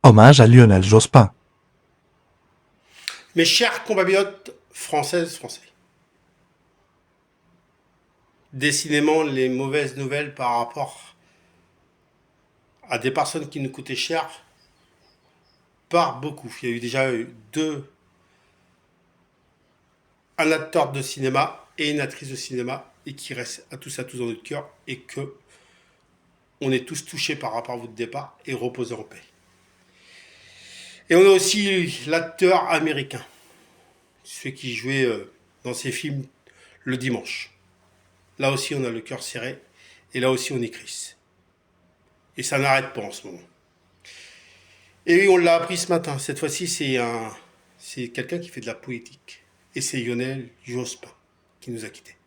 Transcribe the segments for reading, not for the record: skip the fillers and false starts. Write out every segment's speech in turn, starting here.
Hommage à Lionel Jospin. Mes chers compatriotes françaises, français, décidément, les mauvaises nouvelles par rapport à des personnes qui nous coûtaient cher partent beaucoup. Il y a eu déjà un acteur de cinéma et une actrice de cinéma, et qui reste à tous dans notre cœur, et que on est tous touchés par rapport à votre départ, et reposez en paix. Et on a aussi l'acteur américain, celui qui jouait dans ses films le dimanche. Là aussi, on a le cœur serré, et là aussi, on est Chris. Et ça n'arrête pas en ce moment. Et oui, on l'a appris ce matin. Cette fois-ci, c'est quelqu'un qui fait de la politique. Et c'est Lionel Jospin qui nous a quittés.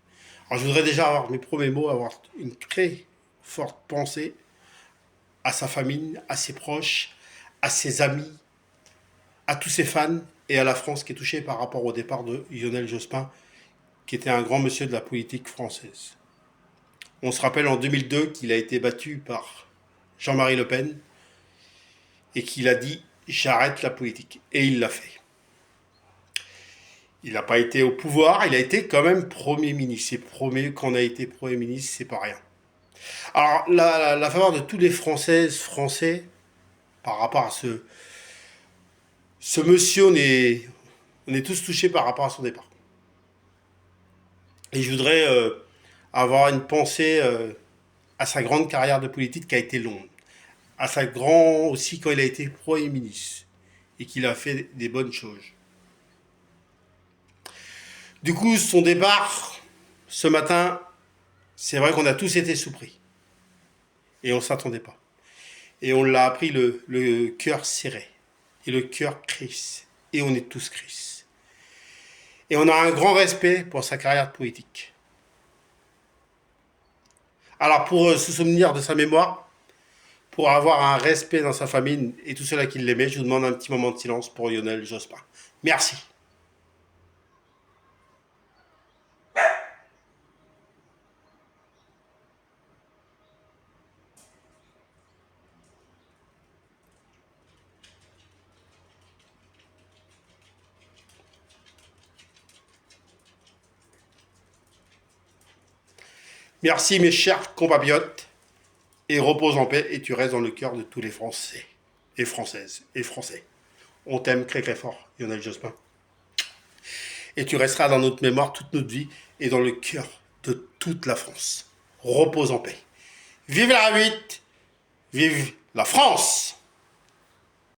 Alors, je voudrais déjà avoir mes premiers mots, avoir une très forte pensée à sa famille, à ses proches, à ses amis, à tous ses fans et à la France qui est touchée par rapport au départ de Lionel Jospin, qui était un grand monsieur de la politique française. On se rappelle en 2002 qu'il a été battu par Jean-Marie Le Pen et qu'il a dit « j'arrête la politique ». Et il l'a fait. Il n'a pas été au pouvoir, il a été quand même Premier ministre. Et quand on a été Premier ministre, c'est pas rien. Alors, la faveur de tous les Françaises, Français, par rapport à ce monsieur, on est tous touchés par rapport à son départ. Et je voudrais avoir une pensée à sa grande carrière de politique qui a été longue. À sa grande aussi quand il a été Premier ministre et qu'il a fait des bonnes choses. Du coup, son départ, ce matin, c'est vrai qu'on a tous été surpris. Et on ne s'attendait pas. Et on l'a appris le cœur serré. Et le cœur Chris. Et on est tous Chris. Et on a un grand respect pour sa carrière politique. Alors pour se souvenir de sa mémoire, pour avoir un respect dans sa famille et tous ceux-là qui l'aimaient, je vous demande un petit moment de silence pour Lionel Jospin. Merci. Merci mes chers compatriotes, et repose en paix, et tu restes dans le cœur de tous les Français, et Françaises, et Français. On t'aime très très fort, Lionel Jospin. Et tu resteras dans notre mémoire toute notre vie, et dans le cœur de toute la France. Repose en paix. Vive la 8, vive la France!